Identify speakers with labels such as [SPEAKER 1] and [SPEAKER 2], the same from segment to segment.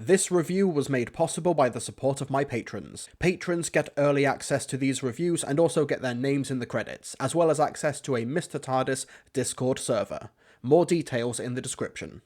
[SPEAKER 1] This review was made possible by the support of my patrons. Patrons get early access to these reviews and also get their names in the credits, as well as access to a Mr. TARDIS Discord server. More details in the description.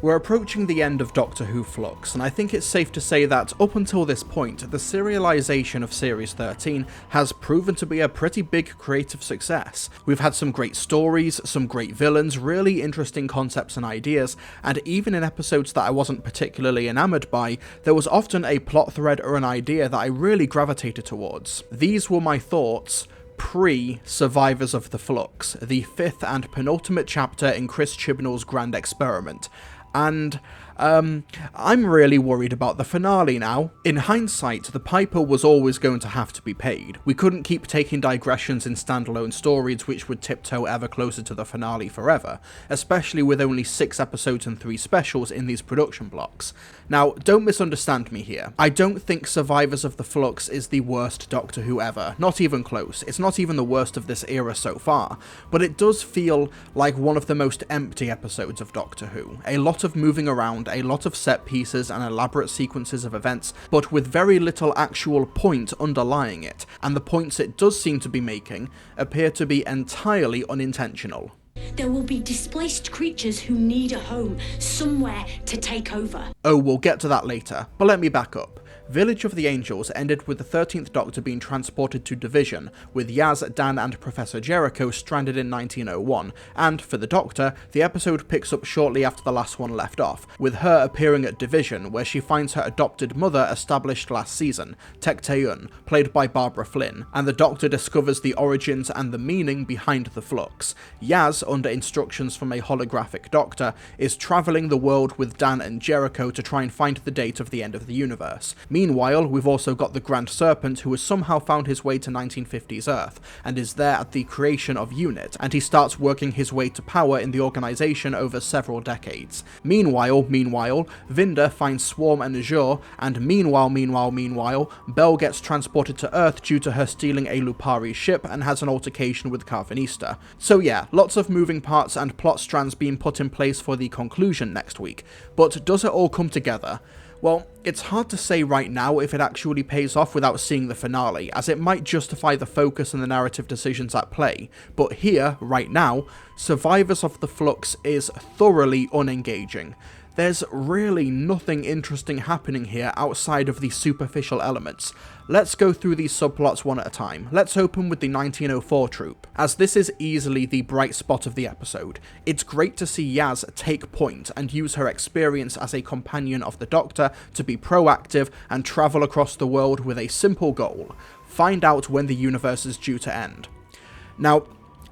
[SPEAKER 1] We're approaching the end of Doctor Who Flux, and I think it's safe to say that up until this point, the serialisation of Series 13 has proven to be a pretty big creative success. We've had some great stories, some great villains, really interesting concepts and ideas, and even in episodes that I wasn't particularly enamoured by, there was often a plot thread or an idea that I really gravitated towards. These were my thoughts pre-Survivors of the Flux, the 5th and penultimate chapter in Chris Chibnall's grand experiment. And, I'm really worried about the finale now. In hindsight, the Piper was always going to have to be paid. We couldn't keep taking digressions in standalone stories which would tiptoe ever closer to the finale forever, especially with only 6 episodes and 3 specials in these production blocks. Now, don't misunderstand me here. I don't think Survivors of the Flux is the worst Doctor Who ever. Not even close. It's not even the worst of this era so far, but it does feel like one of the most empty episodes of Doctor Who. A lot of moving around, a lot of set pieces and elaborate sequences of events, but with very little actual point underlying it, and the points it does seem to be making appear to be entirely unintentional.
[SPEAKER 2] There will be displaced creatures who need a home, somewhere to take over.
[SPEAKER 1] Oh, we'll get to that later, but let me back up. Village of the Angels ended with the 13th Doctor being transported to Division, with Yaz, Dan and Professor Jericho stranded in 1901, and for the Doctor, the episode picks up shortly after the last one left off, with her appearing at Division, where she finds her adopted mother established last season, Tecteun, played by Barbara Flynn, and the Doctor discovers the origins and the meaning behind the Flux. Yaz, under instructions from a holographic Doctor, is travelling the world with Dan and Jericho to try and find the date of the end of the universe. Meanwhile, we've also got the Grand Serpent, who has somehow found his way to 1950s Earth, and is there at the creation of UNIT, and he starts working his way to power in the organisation over several decades. Meanwhile, Vinder finds Swarm and Azure, and meanwhile, Belle gets transported to Earth due to her stealing a Lupari ship and has an altercation with Carvanista. So yeah, lots of moving parts and plot strands being put in place for the conclusion next week, but does it all come together? Well, it's hard to say right now if it actually pays off without seeing the finale, as it might justify the focus and the narrative decisions at play, but here, right now, Survivors of the Flux is thoroughly unengaging. There's really nothing interesting happening here outside of the superficial elements. Let's go through these subplots one at a time. Let's open with the 1904 troop, as this is easily the bright spot of the episode. It's great to see Yaz take point and use her experience as a companion of the Doctor to be proactive and travel across the world with a simple goal: find out when the universe is due to end. Now,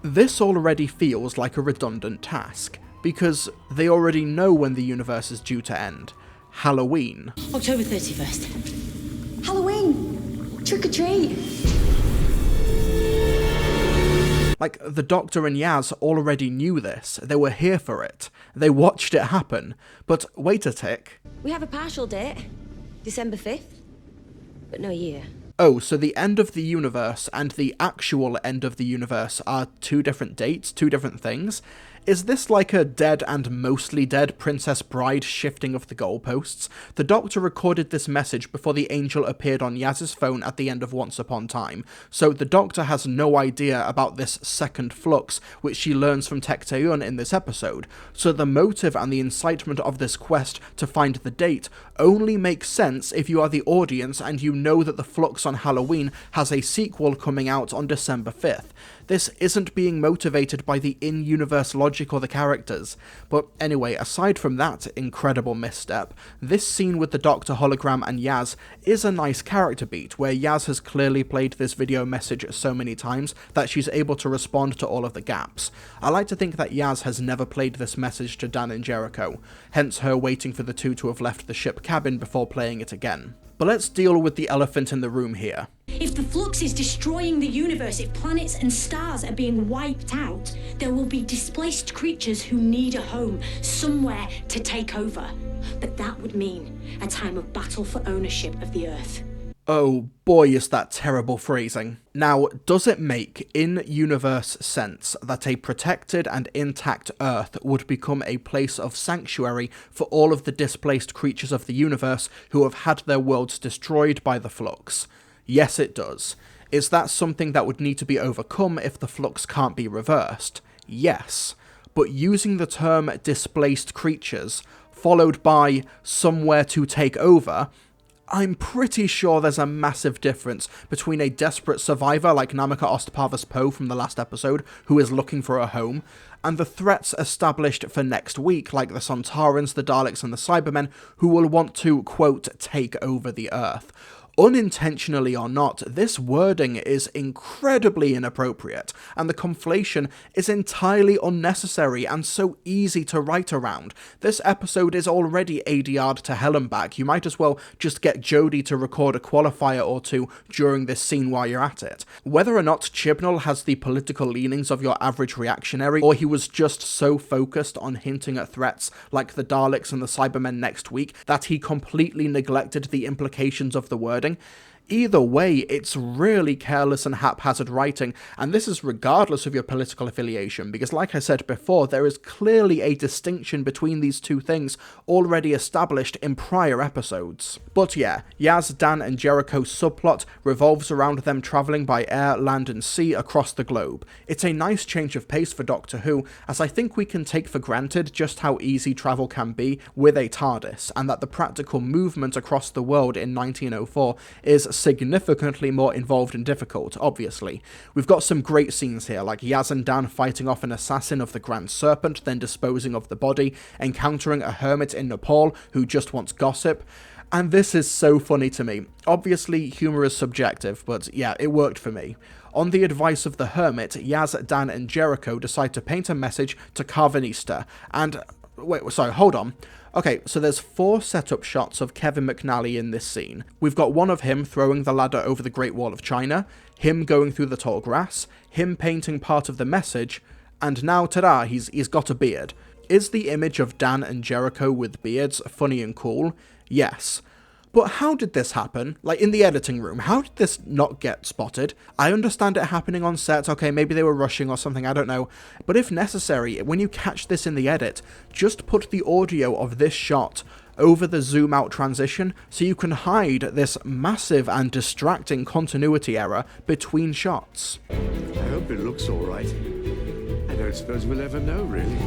[SPEAKER 1] this already feels like a redundant task, because they already know when the universe is due to end. Halloween.
[SPEAKER 2] October 31st.
[SPEAKER 3] Halloween! Trick or treat!
[SPEAKER 1] Like, the Doctor and Yaz already knew this. They were here for it. They watched it happen. But wait a tick.
[SPEAKER 3] We have a partial date. December 5th. But no year.
[SPEAKER 1] Oh, so the end of the universe and the actual end of the universe are 2 different dates, 2 different things? Is this like a dead and mostly dead Princess Bride shifting of the goalposts? The Doctor recorded this message before the angel appeared on Yaz's phone at the end of Once Upon Time, so the Doctor has no idea about this second flux, which she learns from Tecteun in this episode, so the motive and the incitement of this quest to find the date only makes sense if you are the audience and you know that the flux on Halloween has a sequel coming out on December 5th. This isn't being motivated by the in-universe logic or the characters. But anyway, aside from that incredible misstep, this scene with the Doctor hologram and Yaz is a nice character beat, where Yaz has clearly played this video message so many times that she's able to respond to all of the gaps. I like to think that Yaz has never played this message to Dan and Jericho, hence her waiting for the two to have left the ship cabin before playing it again. But let's deal with the elephant in the room here.
[SPEAKER 2] If the flux is destroying the universe, if planets and stars are being wiped out, there will be displaced creatures who need a home, somewhere to take over. But that would mean a time of battle for ownership of the Earth.
[SPEAKER 1] Oh boy, is that terrible phrasing. Now, does it make in-universe sense that a protected and intact Earth would become a place of sanctuary for all of the displaced creatures of the universe who have had their worlds destroyed by the Flux? Yes, it does. Is that something that would need to be overcome if the Flux can't be reversed? Yes. But using the term displaced creatures, followed by somewhere to take over, I'm pretty sure there's a massive difference between a desperate survivor like Namaka Ostparvus Poe from the last episode, who is looking for a home, and the threats established for next week like the Sontarans, the Daleks and the Cybermen, who will want to, quote, take over the Earth. Unintentionally or not, this wording is incredibly inappropriate, and the conflation is entirely unnecessary and so easy to write around. This episode is already ADR'd to hell and back. You might as well just get Jodie to record a qualifier or two during this scene while you're at it. Whether or not Chibnall has the political leanings of your average reactionary, or he was just so focused on hinting at threats like the Daleks and the Cybermen next week that he completely neglected the implications of the wording, either way, it's really careless and haphazard writing, and this is regardless of your political affiliation, because like I said before, there is clearly a distinction between these two things already established in prior episodes. But yeah, Yaz, Dan and Jericho's subplot revolves around them travelling by air, land and sea across the globe. It's a nice change of pace for Doctor Who, as I think we can take for granted just how easy travel can be with a TARDIS, and that the practical movement across the world in 1904 is significantly more involved and difficult, obviously. We've got some great scenes here, like Yaz and Dan fighting off an assassin of the Grand Serpent, then disposing of the body, encountering a hermit in Nepal who just wants gossip. And this is so funny to me. Obviously, humour is subjective, but yeah, it worked for me. On the advice of the hermit, Yaz, Dan and Jericho decide to paint a message to Karvanista, and... wait, sorry, hold on. Okay, so there's 4 setup shots of Kevin McNally in this scene. We've got one of him throwing the ladder over the Great Wall of China, him going through the tall grass, him painting part of the message, and now, ta-da, he's got a beard. Is the image of Dan and Jericho with beards funny and cool? Yes. But how did this happen? Like, in the editing room, how did this not get spotted? I understand it happening on set, okay, maybe they were rushing or something, I don't know. But if necessary, when you catch this in the edit, just put the audio of this shot over the zoom out transition so you can hide this massive and distracting continuity error between shots.
[SPEAKER 4] I hope it looks alright. I don't suppose we'll ever know, really.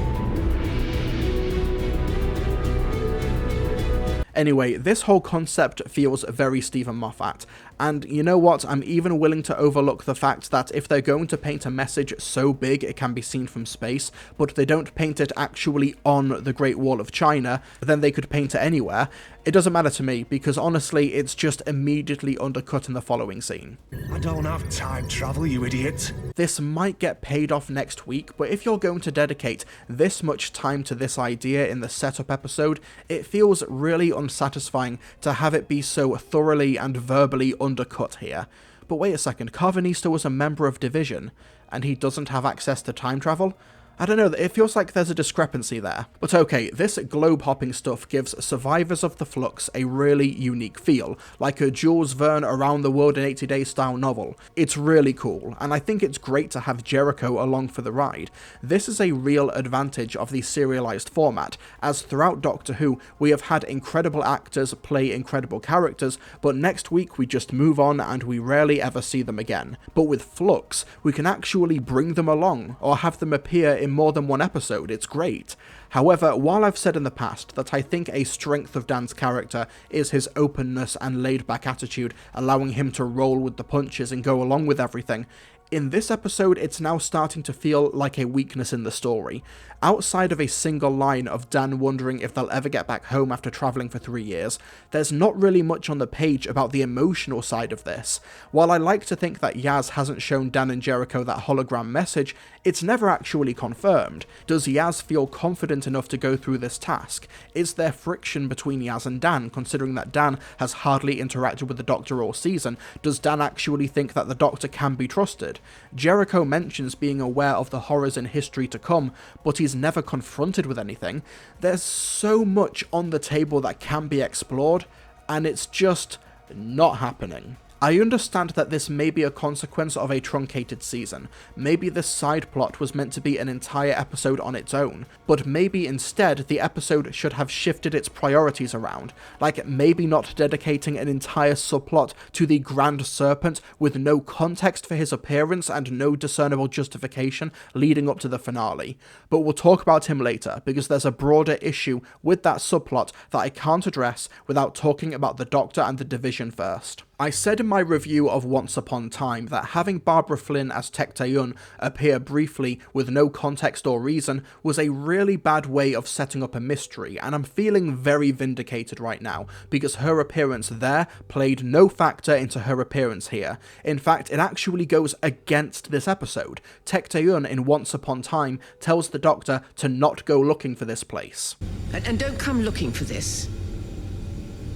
[SPEAKER 1] Anyway, this whole concept feels very Stephen Moffat, and you know what, I'm even willing to overlook the fact that if they're going to paint a message so big it can be seen from space, but they don't paint it actually on the Great Wall of China, then they could paint it anywhere. It doesn't matter to me, because honestly, it's just immediately undercut in the following scene.
[SPEAKER 4] I don't have time travel, you idiot.
[SPEAKER 1] This might get paid off next week, but if you're going to dedicate this much time to this idea in the setup episode, it feels really unsatisfying to have it be so thoroughly and verbally undercut here. But wait a second, Karvanista was a member of Division, and he doesn't have access to time travel? I don't know, it feels like there's a discrepancy there. But okay, this globe-hopping stuff gives Survivors of the Flux a really unique feel, like a Jules Verne Around the World in 80 Days style novel. It's really cool, and I think it's great to have Jericho along for the ride. This is a real advantage of the serialized format, as throughout Doctor Who, we have had incredible actors play incredible characters, but next week we just move on and we rarely ever see them again. But with Flux, we can actually bring them along, or have them appear in more than one episode. It's great. However, while I've said in the past that I think a strength of Dan's character is his openness and laid-back attitude, allowing him to roll with the punches and go along with everything, in this episode it's now starting to feel like a weakness in the story. Outside of a single line of Dan wondering if they'll ever get back home after travelling for 3 years, there's not really much on the page about the emotional side of this. While I like to think that Yaz hasn't shown Dan and Jericho that hologram message, it's never actually confirmed. Does Yaz feel confident enough to go through this task? Is there friction between Yaz and Dan, considering that Dan has hardly interacted with the Doctor all season? Does Dan actually think that the Doctor can be trusted? Jericho mentions being aware of the horrors in history to come, but he's never confronted with anything. There's so much on the table that can be explored, and it's just not happening. I understand that this may be a consequence of a truncated season. Maybe this side plot was meant to be an entire episode on its own, but maybe instead the episode should have shifted its priorities around, like maybe not dedicating an entire subplot to the Grand Serpent with no context for his appearance and no discernible justification leading up to the finale. But we'll talk about him later, because there's a broader issue with that subplot that I can't address without talking about the Doctor and the Division first. I said in my review of Once Upon Time that having Barbara Flynn as Tech Tae-yun appear briefly with no context or reason was a really bad way of setting up a mystery, and I'm feeling very vindicated right now, because her appearance there played no factor into her appearance here. In fact, it actually goes against this episode. Tech Tae-yun in Once Upon Time tells the Doctor to not go looking for this place.
[SPEAKER 5] And don't come looking for this.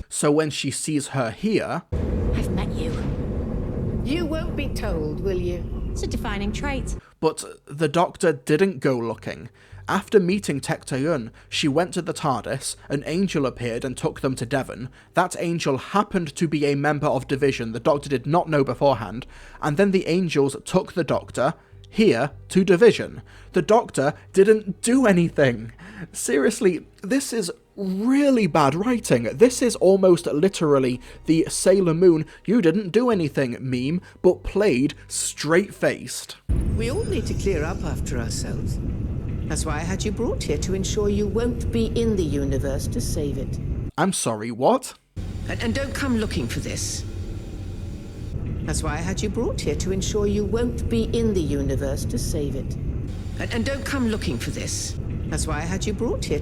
[SPEAKER 1] So when she sees her here...
[SPEAKER 2] I've met you.
[SPEAKER 5] You won't be told, will you?
[SPEAKER 2] It's a defining trait.
[SPEAKER 1] But the Doctor didn't go looking. After meeting Tech Tae-yun, she went to the TARDIS, an angel appeared and took them to Devon. That angel happened to be a member of Division the Doctor did not know beforehand, and then the angels took the Doctor, here, to Division. The Doctor didn't do anything. Seriously, this is really bad writing. This is almost literally the Sailor Moon "you didn't do anything" meme, but played straight-faced.
[SPEAKER 5] We all need to clear up after ourselves. That's why I had you brought here, to ensure you won't be in the universe to save it.
[SPEAKER 1] I'm sorry, what?
[SPEAKER 5] And don't come looking for this. That's why I had you brought here, to ensure you won't be in the universe to save it. And don't come looking for this. That's why I had you brought here.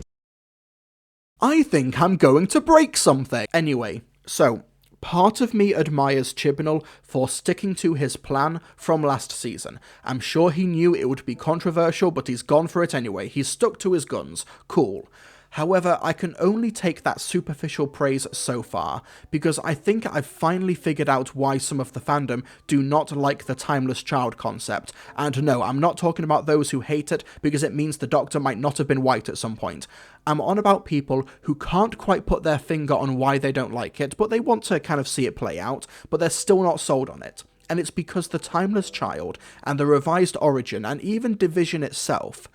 [SPEAKER 1] I think I'm going to break something. Anyway, so, part of me admires Chibnall for sticking to his plan from last season. I'm sure he knew it would be controversial, but he's gone for it anyway. He's stuck to his guns. Cool. However, I can only take that superficial praise so far, because I think I've finally figured out why some of the fandom do not like the Timeless Child concept. And no, I'm not talking about those who hate it because it means the Doctor might not have been white at some point. I'm on about people who can't quite put their finger on why they don't like it, but they want to kind of see it play out, but they're still not sold on it. And it's because the Timeless Child and the revised origin and even Division itself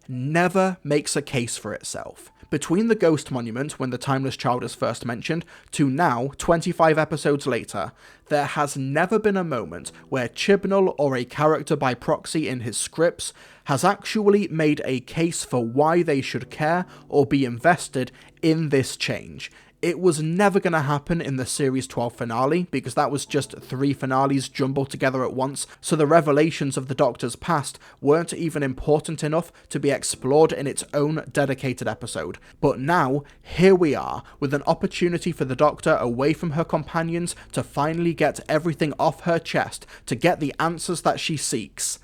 [SPEAKER 1] never makes a case for itself. Between the Ghost Monument, when the Timeless Child is first mentioned, to now, 25 episodes later, there has never been a moment where Chibnall or a character by proxy in his scripts has actually made a case for why they should care or be invested in this change. It was never going to happen in the Series 12 finale, because that was just 3 finales jumbled together at once, so the revelations of the Doctor's past weren't even important enough to be explored in its own dedicated episode. But now, here we are, with an opportunity for the Doctor away from her companions to finally get everything off her chest, to get the answers that she seeks.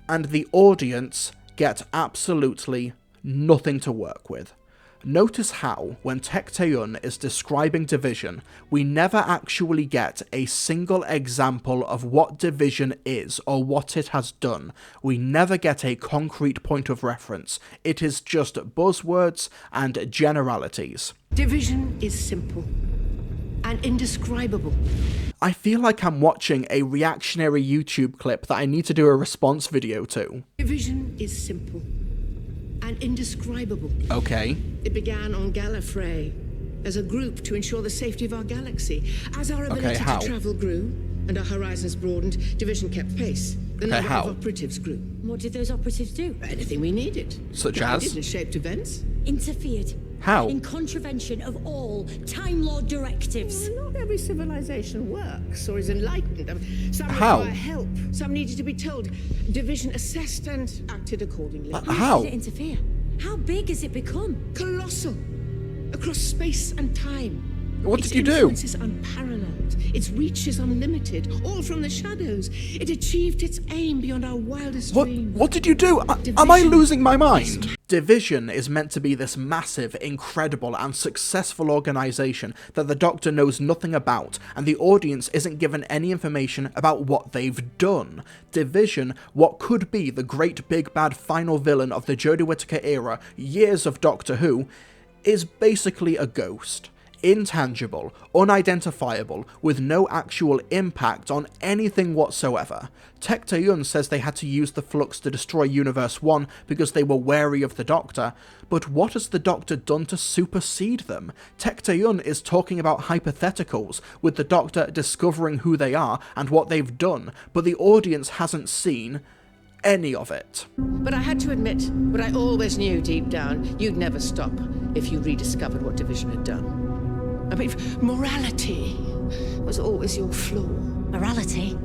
[SPEAKER 1] And the audience get absolutely nothing to work with. Notice how, when Tech Tae-yun is describing Division, we never actually get a single example of what Division is or what it has done. We never get a concrete point of reference. It is just buzzwords and generalities.
[SPEAKER 5] Division is simple and indescribable.
[SPEAKER 1] I feel like I'm watching a reactionary YouTube clip that I need to do a response video to.
[SPEAKER 5] Division is simple and indescribable.
[SPEAKER 1] Okay.
[SPEAKER 5] It began on Gallifrey as a group to ensure the safety of our galaxy. As our ability to travel grew and our horizons broadened, Division kept pace. The number of operatives grew.
[SPEAKER 2] What did those operatives do?
[SPEAKER 5] Anything we needed.
[SPEAKER 1] Such as?
[SPEAKER 5] Guided and shaped events.
[SPEAKER 2] Interfered.
[SPEAKER 1] How?
[SPEAKER 2] In contravention of all Time Lord directives.
[SPEAKER 5] Well, not every civilization works or is enlightened. Some
[SPEAKER 1] How?
[SPEAKER 5] require help. Some needed to be told. Division assessed and acted accordingly.
[SPEAKER 1] How?
[SPEAKER 2] Did it interfere? How big has it become?
[SPEAKER 5] Colossal. Across space and time.
[SPEAKER 1] What did you do?
[SPEAKER 5] Its influence is unparalleled. Its reach is unlimited. All from the shadows. It achieved its aim beyond our wildest dreams.
[SPEAKER 1] What did you do? Am I losing my mind? Division is meant to be this massive, incredible, and successful organisation that the Doctor knows nothing about, and the audience isn't given any information about what they've done. Division, what could be the great big bad final villain of the Jodie Whittaker era, years of Doctor Who, is basically a ghost. Intangible, unidentifiable, with no actual impact on anything whatsoever. Tech Tayun says they had to use the flux to destroy Universe 1 because they were wary of the Doctor, but what has the Doctor done to supersede them? Tech Tayun is talking about hypotheticals, with the Doctor discovering who they are and what they've done, but the audience hasn't seen any of it.
[SPEAKER 5] But I had to admit, what I always knew deep down, you'd never stop if you rediscovered what Division had done. I mean, morality was always your flaw.
[SPEAKER 2] Morality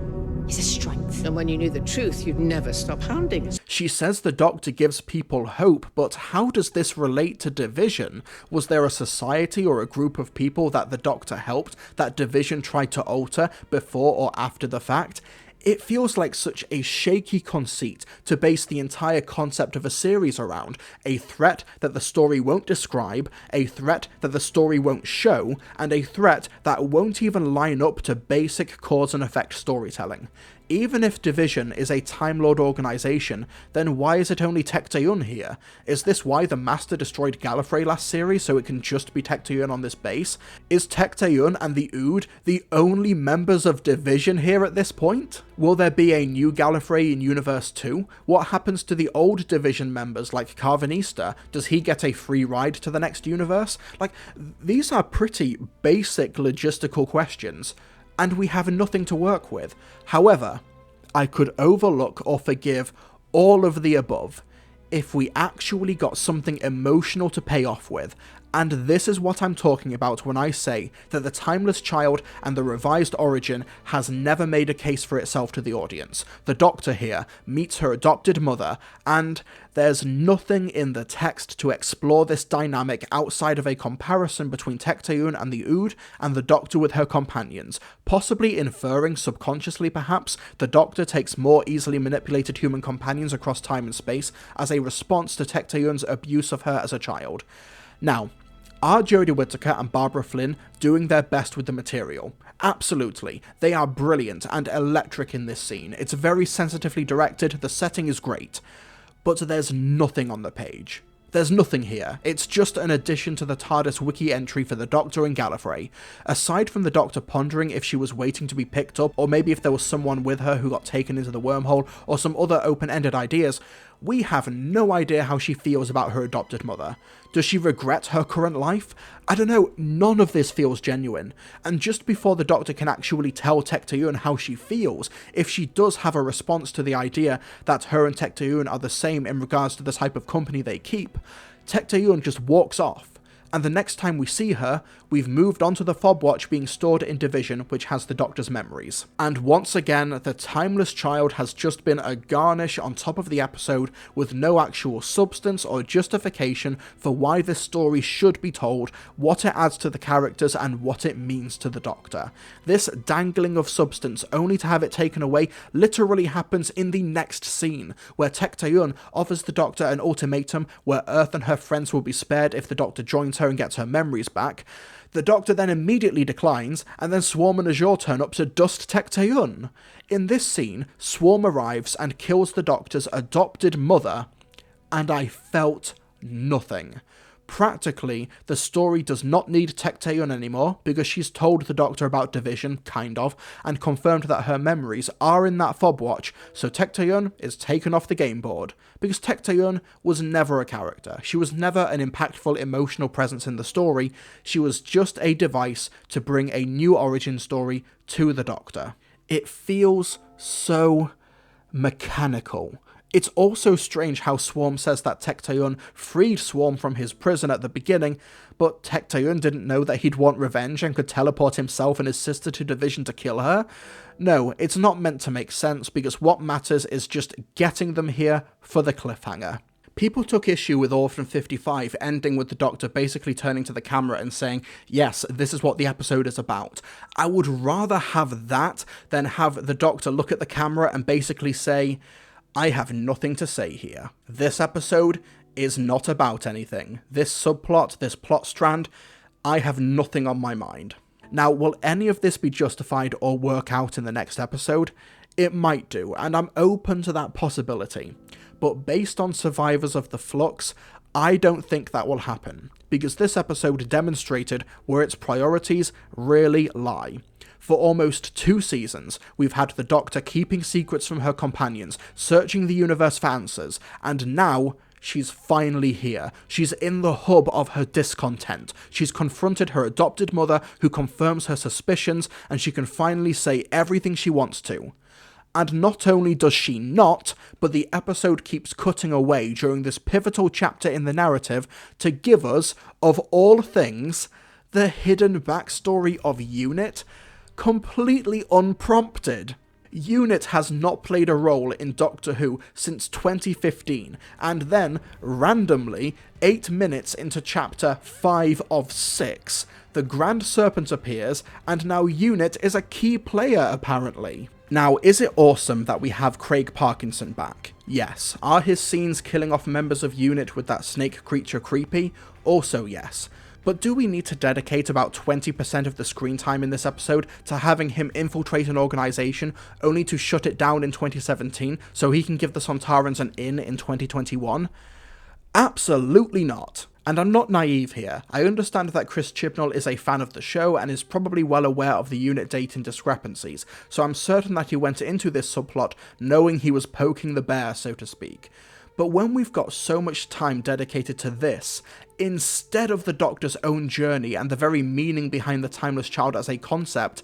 [SPEAKER 2] is a strength.
[SPEAKER 5] And when you knew the truth, you'd never stop hounding us.
[SPEAKER 1] She says the Doctor gives people hope, but how does this relate to Division? Was there a society or a group of people that the Doctor helped that Division tried to alter before or after the fact? It feels like such a shaky conceit to base the entire concept of a series around, a threat that the story won't describe, a threat that the story won't show, and a threat that won't even line up to basic cause and effect storytelling. Even if Division is a Time Lord organisation, then why is it only Tech Tayun here? Is this why the Master destroyed Gallifrey last series, so it can just be Tech Tayun on this base? Is Tech Tayun and the Ood the only members of Division here at this point? Will there be a new Gallifrey in Universe 2? What happens to the old Division members like Carvanista? Does he get a free ride to the next universe? Like, these are pretty basic logistical questions, and we have nothing to work with. However, I could overlook or forgive all of the above if we actually got something emotional to pay off with, and this is what I'm talking about when I say that The Timeless Child and the revised origin has never made a case for itself to the audience. The Doctor here meets her adopted mother, and there's nothing in the text to explore this dynamic outside of a comparison between Tech Tayun and the Ood and the Doctor with her companions, possibly inferring subconsciously perhaps the Doctor takes more easily manipulated human companions across time and space as a response to Tech Tayun's abuse of her as a child. Now, are Jodie Whittaker and Barbara Flynn doing their best with the material? Absolutely. They are brilliant and electric in this scene. It's very sensitively directed, the setting is great. But there's nothing on the page. There's nothing here. It's just an addition to the TARDIS wiki entry for the Doctor and Gallifrey. Aside from the Doctor pondering if she was waiting to be picked up, or maybe if there was someone with her who got taken into the wormhole, or some other open-ended ideas, we have no idea how she feels about her adopted mother. Does she regret her current life? I don't know, none of this feels genuine. And just before the Doctor can actually tell Tech Tayun how she feels, if she does have a response to the idea that her and Tech Tayun are the same in regards to the type of company they keep, Tech Tayun just walks off. And the next time we see her, we've moved on to the fob watch being stored in Division, which has the Doctor's memories. And once again, the Timeless Child has just been a garnish on top of the episode with no actual substance or justification for why this story should be told, what it adds to the characters, and what it means to the Doctor. This dangling of substance only to have it taken away literally happens in the next scene, where Tech Tayun offers the Doctor an ultimatum where Earth and her friends will be spared if the Doctor joins her and gets her memories back. The Doctor then immediately declines, and then Swarm and Azure turn up to dust Tech Tayun. In this scene, Swarm arrives and kills the Doctor's adopted mother, and I felt nothing. Practically, the story does not need Tech Tayun anymore, because she's told the Doctor about Division, kind of, and confirmed that her memories are in that fob watch, so Tech Tayun is taken off the game board. Because Tech Tayun was never a character. She was never an impactful emotional presence in the story. She was just a device to bring a new origin story to the Doctor. It feels so mechanical. It's also strange how Swarm says that Tech Tayun freed Swarm from his prison at the beginning, but Tech Tayun didn't know that he'd want revenge and could teleport himself and his sister to Division to kill her. No, it's not meant to make sense, because what matters is just getting them here for the cliffhanger. People took issue with Orphan 55 ending with the Doctor basically turning to the camera and saying, yes, this is what the episode is about. I would rather have that than have the Doctor look at the camera and basically say, I have nothing to say here. This episode is not about anything. This subplot, this plot strand, I have nothing on my mind. Now, will any of this be justified or work out in the next episode? It might do, and I'm open to that possibility. But based on Survivors of the Flux, I don't think that will happen, because this episode demonstrated where its priorities really lie. For almost 2 seasons, we've had the Doctor keeping secrets from her companions, searching the universe for answers, and now she's finally here. She's in the hub of her discontent. She's confronted her adopted mother, who confirms her suspicions, and she can finally say everything she wants to. And not only does she not, but the episode keeps cutting away during this pivotal chapter in the narrative to give us, of all things, the hidden backstory of Unit, completely unprompted. Unit has not played a role in Doctor Who since 2015, and then, randomly, 8 minutes into chapter 5 of 6, the Grand Serpent appears, and now Unit is a key player apparently. Now, is it awesome that we have Craig Parkinson back? Yes. Are his scenes killing off members of Unit with that snake creature creepy? Also yes. But do we need to dedicate about 20% of the screen time in this episode to having him infiltrate an organisation only to shut it down in 2017 so he can give the Sontarans an in 2021? Absolutely not. And I'm not naive here. I understand that Chris Chibnall is a fan of the show and is probably well aware of the Unit dating discrepancies, so I'm certain that he went into this subplot knowing he was poking the bear, so to speak. But when we've got so much time dedicated to this, instead of the Doctor's own journey and the very meaning behind the Timeless Child as a concept,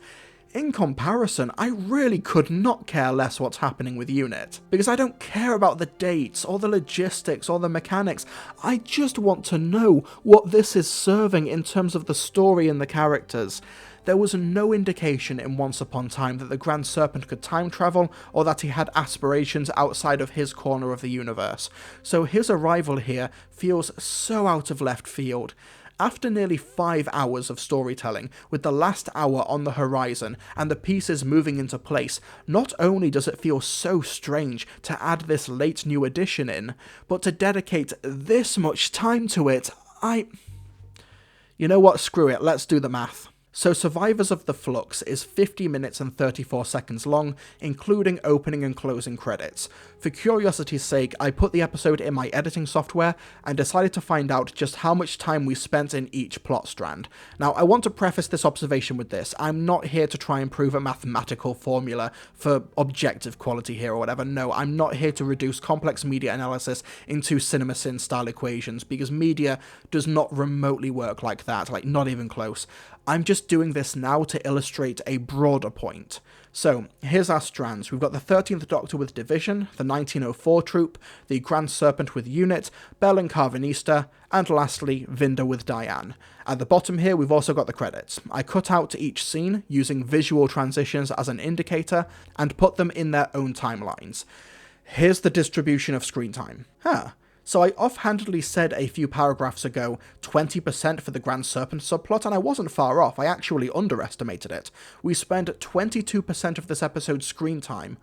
[SPEAKER 1] in comparison, I really could not care less what's happening with Unit, because I don't care about the dates, or the logistics, or the mechanics. I just want to know what this is serving in terms of the story and the characters. There was no indication in Once Upon a Time that the Grand Serpent could time travel, or that he had aspirations outside of his corner of the universe, so his arrival here feels so out of left field. After nearly 5 hours of storytelling, with the last hour on the horizon and the pieces moving into place, not only does it feel so strange to add this late new addition in, but to dedicate this much time to it, You know what, screw it, let's do the math. So Survivors of the Flux is 50 minutes and 34 seconds long, including opening and closing credits. For curiosity's sake, I put the episode in my editing software and decided to find out just how much time we spent in each plot strand. Now, I want to preface this observation with this. I'm not here to try and prove a mathematical formula for objective quality here or whatever. No, I'm not here to reduce complex media analysis into CinemaSin style equations, because media does not remotely work like that, like not even close. I'm just doing this now to illustrate a broader point. So, here's our strands. We've got the 13th Doctor with Division, the 1904 Troop, the Grand Serpent with Unit, Bell and Carvanista, and lastly, Vinda with Diane. At the bottom here, we've also got the credits. I cut out each scene using visual transitions as an indicator, and put them in their own timelines. Here's the distribution of screen time. So I offhandedly said a few paragraphs ago 20% for the Grand Serpent subplot, and I wasn't far off. I actually underestimated it. We spend 22% of this episode's screen time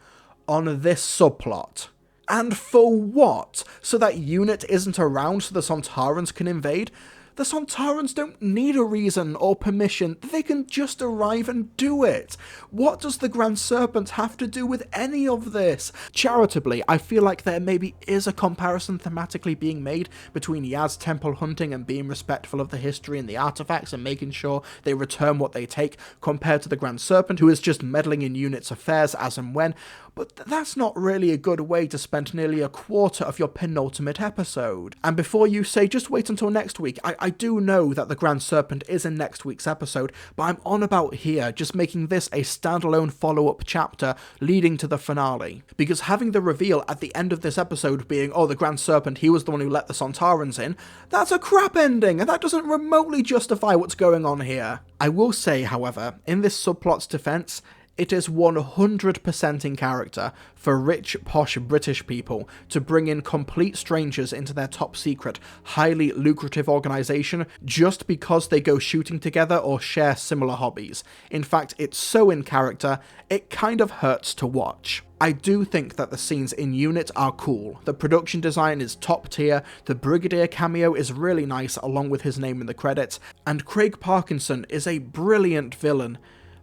[SPEAKER 1] on this subplot. And for what? So that Unit isn't around so the Sontarans can invade? The Sontarans don't need a reason or permission, they can just arrive and do it. What does the Grand Serpent have to do with any of this? Charitably, I feel like there maybe is a comparison thematically being made between Yaz temple hunting and being respectful of the history and the artifacts and making sure they return what they take, compared to the Grand Serpent, who is just meddling in Unit's affairs as and when. But that's not really a good way to spend nearly a quarter of your penultimate episode. And before you say, just wait until next week, I do know that the Grand Serpent is in next week's episode, but I'm on about here, just making this a standalone follow-up chapter leading to the finale. Because having the reveal at the end of this episode being, oh, the Grand Serpent, he was the one who let the Sontarans in, that's a crap ending, and that doesn't remotely justify what's going on here. I will say, however, in this subplot's defense, It is 100% in character for rich, posh British people to bring in complete strangers into their top secret, highly lucrative organisation just because they go shooting together or share similar hobbies. In fact, it's so in character, it kind of hurts to watch. I do think that the scenes in Unit are cool. The production design is top tier, the Brigadier cameo is really nice along with his name in the credits, and Craig Parkinson is a brilliant villain.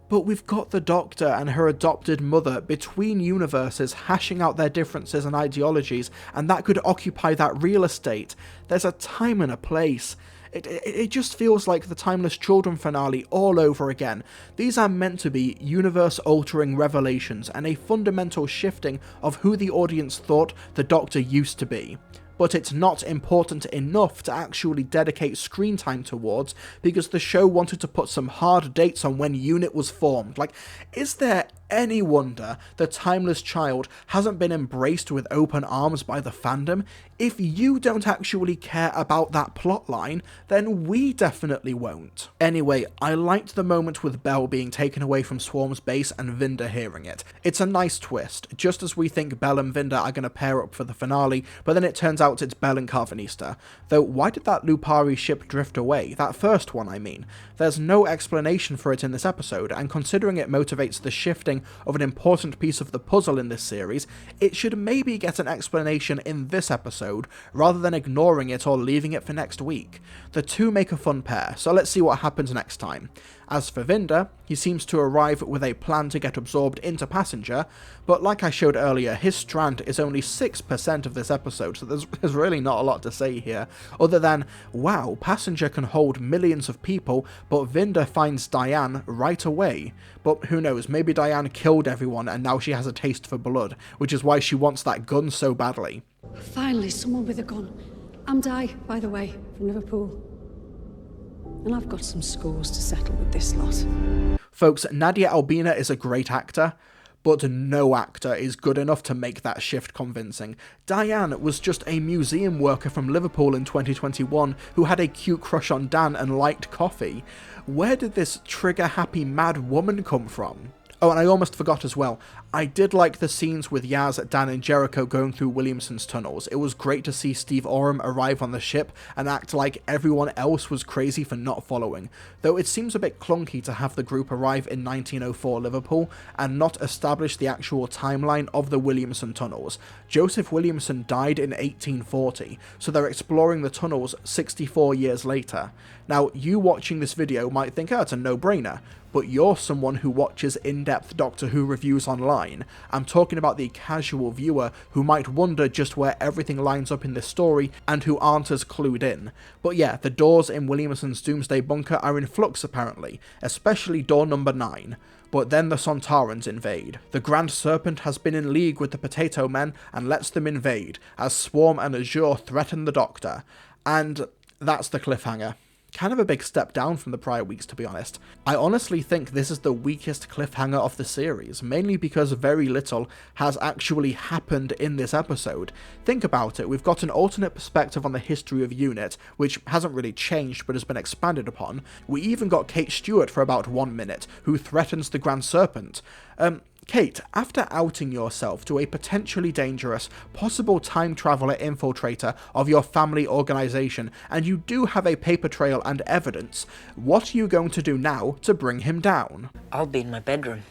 [SPEAKER 1] But we've got the Doctor and her adopted mother between universes hashing out their differences and ideologies, and that could occupy that real estate. There's a time and a place. It just feels like the Timeless Children finale all over again. These are meant to be universe-altering revelations and a fundamental shifting of who the audience thought the Doctor used to be. But it's not important enough to actually dedicate screen time towards, because the show wanted to put some hard dates on when Unit was formed. Like, is there any wonder the Timeless Child hasn't been embraced with open arms by the fandom? If you don't actually care about that plotline, then we definitely won't. Anyway, I liked the moment with Bel being taken away from Swarm's base and Vinder hearing it. It's a nice twist, just as we think Bel and Vinder are going to pair up for the finale, but then it turns out it's Bel and Carvanista. Though, why did that Lupari ship drift away? That first one, I mean. There's no explanation for it in this episode, and considering it motivates the shifting of an important piece of the puzzle in this series, it should maybe get an explanation in this episode, rather than ignoring it or leaving it for next week. The two make a fun pair, so let's see what happens next time. As for Vinder, he seems to arrive with a plan to get absorbed into Passenger, but like I showed earlier, his strand is only 6% of this episode, so there's really not a lot to say here, other than, wow, Passenger can hold millions of people, but Vinder finds Diane right away. But who knows, maybe Diane killed everyone and now she has a taste for blood, which is why she wants that gun so badly.
[SPEAKER 6] Finally, someone with a gun. I'm Di, by the way, from Liverpool. And I've got some scores to settle with this lot.
[SPEAKER 1] Folks, Nadia Albina is a great actor, but no actor is good enough to make that shift convincing. Diane was just a museum worker from Liverpool in 2021 who had a cute crush on Dan and liked coffee. Where did this trigger-happy mad woman come from? Oh, and I almost forgot as well, I did like the scenes with Yaz, Dan and Jericho going through Williamson's tunnels. It was great to see Steve Oram arrive on the ship and act like everyone else was crazy for not following, though it seems a bit clunky to have the group arrive in 1904 Liverpool and not establish the actual timeline of the Williamson tunnels. Joseph Williamson died in 1840, so they're exploring the tunnels 64 years later. Now, you watching this video might think, oh, it's a no-brainer, but you're someone who watches in-depth Doctor Who reviews online. I'm talking about the casual viewer who might wonder just where everything lines up in this story and who aren't as clued in. But yeah, the doors in Williamson's Doomsday Bunker are in flux apparently, especially door number 9. But then the Sontarans invade. The Grand Serpent has been in league with the Potato Men and lets them invade, as Swarm and Azure threaten the Doctor. And that's the cliffhanger. Kind of a big step down from the prior weeks, to be honest. I honestly think this is the weakest cliffhanger of the series, mainly because very little has actually happened in this episode. Think about it, we've got an alternate perspective on the history of Unit, which hasn't really changed but has been expanded upon. We even got Kate Stewart for about 1 minute, who threatens the Grand Serpent. Kate, after outing yourself to a potentially dangerous, possible time traveller infiltrator of your family organisation, and you do have a paper trail and evidence, what are you going to do now to bring him down?
[SPEAKER 7] I'll be in my bedroom,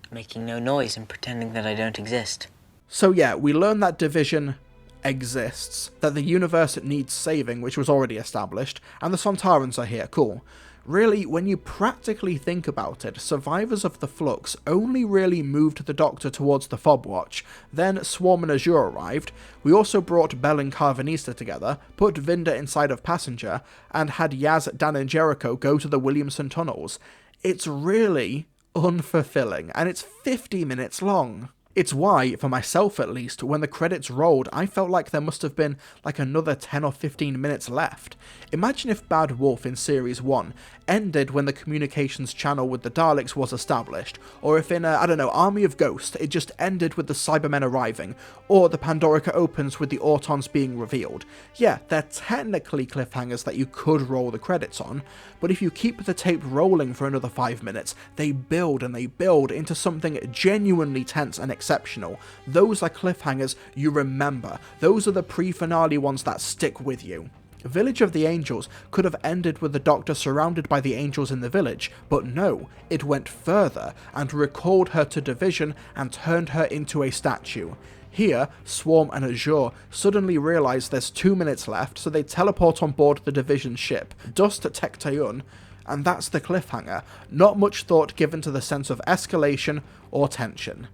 [SPEAKER 7] making no noise and pretending that I don't exist.
[SPEAKER 1] So yeah, we learn that Division exists, that the universe needs saving, which was already established, and the Sontarans are here, cool. Really, when you practically think about it, survivors of the Flux only really moved the Doctor towards the Fobwatch, then Swarm and Azure arrived, we also brought Bel and Carvanista together, put Vinder inside of Passenger, and had Yaz, Dan and Jericho go to the Williamson tunnels. It's really unfulfilling, and it's 50 minutes long. It's why, for myself at least, when the credits rolled, I felt like there must have been like another 10 or 15 minutes left. Imagine if Bad Wolf in Series 1 ended when the communications channel with the Daleks was established, or if in, I don't know, Army of Ghosts, it just ended with the Cybermen arriving, or the Pandorica opens with the Autons being revealed. Yeah, they're technically cliffhangers that you could roll the credits on, but if you keep the tape rolling for another 5 minutes, they build and they build into something genuinely tense and exceptional. Those are cliffhangers you remember. Those are the pre-finale ones that stick with you. Village of the Angels could have ended with the Doctor surrounded by the angels in the village, but no, it went further and recalled her to Division and turned her into a statue. Here, Swarm and Azure suddenly realise there's 2 minutes left, so they teleport on board the Division ship, dust Tecteun, and that's the cliffhanger. Not much thought given to the sense of escalation or tension.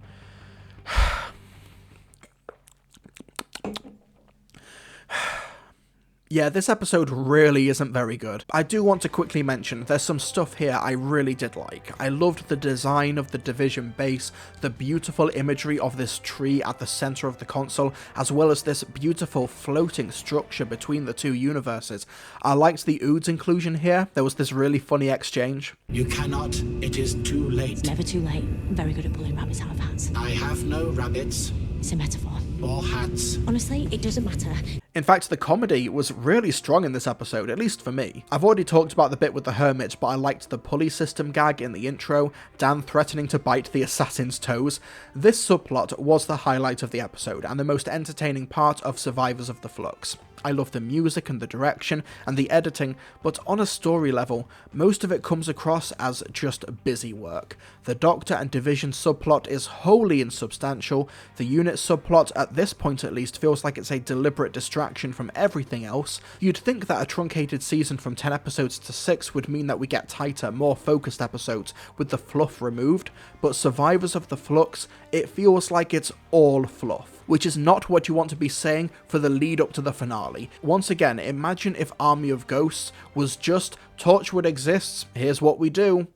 [SPEAKER 1] Yeah, this episode really isn't very good. I do want to quickly mention there's some stuff here I really did like. I loved the design of the Division base, the beautiful imagery of this tree at the center of the console, as well as this beautiful floating structure between the two universes. I liked the Oods inclusion here. There was this really funny exchange.
[SPEAKER 8] You cannot. It is too late.
[SPEAKER 2] It's never too late. I'm very good at pulling rabbits out of hats.
[SPEAKER 8] I have no rabbits.
[SPEAKER 2] It's a metaphor.
[SPEAKER 8] Or hats.
[SPEAKER 2] Honestly, it doesn't matter.
[SPEAKER 1] In fact, the comedy was really strong in this episode, at least for me. I've already talked about the bit with the hermit, but I liked the pulley system gag in the intro, Dan threatening to bite the assassin's toes. This subplot was the highlight of the episode, and the most entertaining part of Survivors of the Flux. I love the music and the direction and the editing, but on a story level, most of it comes across as just busy work. The Doctor and Division subplot is wholly insubstantial. The unit subplot, at this point at least, feels like it's a deliberate distraction from everything else. You'd think that a truncated season from 10 episodes to 6 would mean that we get tighter, more focused episodes with the fluff removed, but Survivors of the Flux, it feels like it's all fluff, which is not what you want to be saying for the lead up to the finale. Once again, imagine if Army of Ghosts was just Torchwood exists, here's what we do.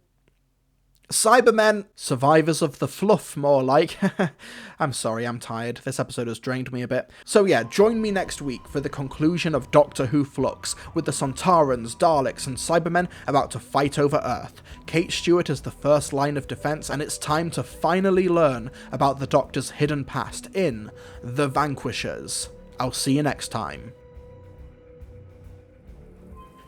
[SPEAKER 1] Cybermen! Survivors of the Fluff, more like. I'm sorry, I'm tired. This episode has drained me a bit. So yeah, join me next week for the conclusion of Doctor Who Flux, with the Sontarans, Daleks and Cybermen about to fight over Earth. Kate Stewart is the first line of defense, and it's time to finally learn about the Doctor's hidden past in The Vanquishers. I'll see you next time.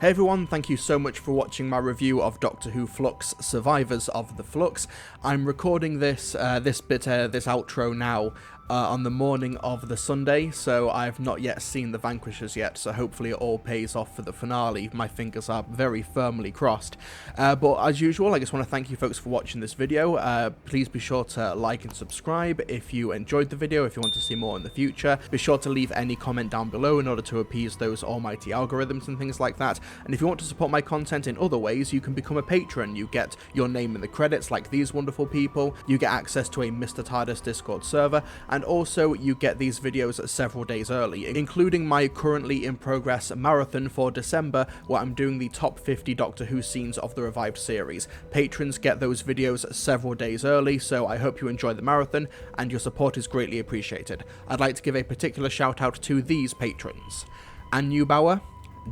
[SPEAKER 1] Hey everyone, thank you so much for watching my review of Doctor Who Flux, Survivors of the Flux. I'm recording this this outro now on the morning of the Sunday, so I have not yet seen The Vanquishers yet, so hopefully it all pays off for the finale. My fingers are very firmly crossed. But as usual, I just want to thank you folks for watching this video. Please be sure to like and subscribe if you enjoyed the video, if you want to see more in the future. Be sure to leave any comment down below in order to appease those almighty algorithms and things like that. And if you want to support my content in other ways, you can become a patron. You get your name in the credits like these wonderful people, you get access to a Mr. TARDIS Discord server, and also you get these videos several days early, including my currently in progress marathon for December, where I'm doing the top 50 Doctor Who scenes of the revived series. Patrons get those videos several days early, so I hope you enjoy the marathon, and your support is greatly appreciated. I'd like to give a particular shout out to these patrons: Ann Neubauer,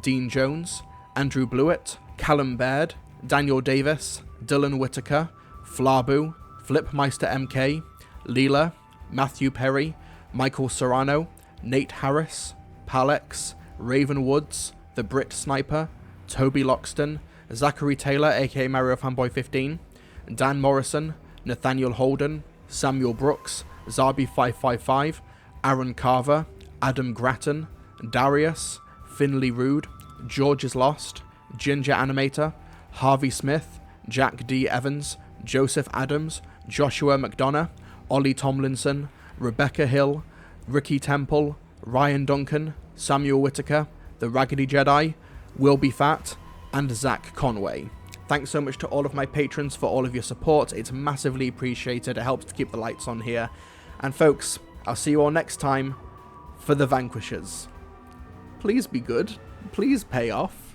[SPEAKER 1] Dean Jones, Andrew Blewett, Callum Baird, Daniel Davis, Dylan Whitaker, Flabu, Flipmeister MK, Leela, Matthew Perry, Michael Serrano, Nate Harris, Palex, Raven Woods, The Brit Sniper, Toby Loxton, Zachary Taylor aka Mario Fanboy 15, Dan Morrison, Nathaniel Holden, Samuel Brooks, Zarby555, Aaron Carver, Adam Grattan, Darius, Finley Rude, George is Lost, Ginger Animator, Harvey Smith, Jack D. Evans, Joseph Adams, Joshua McDonough, Ollie Tomlinson, Rebecca Hill, Ricky Temple, Ryan Duncan, Samuel Whitaker, The Raggedy Jedi, Will Be Fat, and Zach Conway. Thanks so much to all of my patrons for all of your support. It's massively appreciated. It helps to keep the lights on here. And folks, I'll see you all next time for The Vanquishers. Please be good. Please pay off.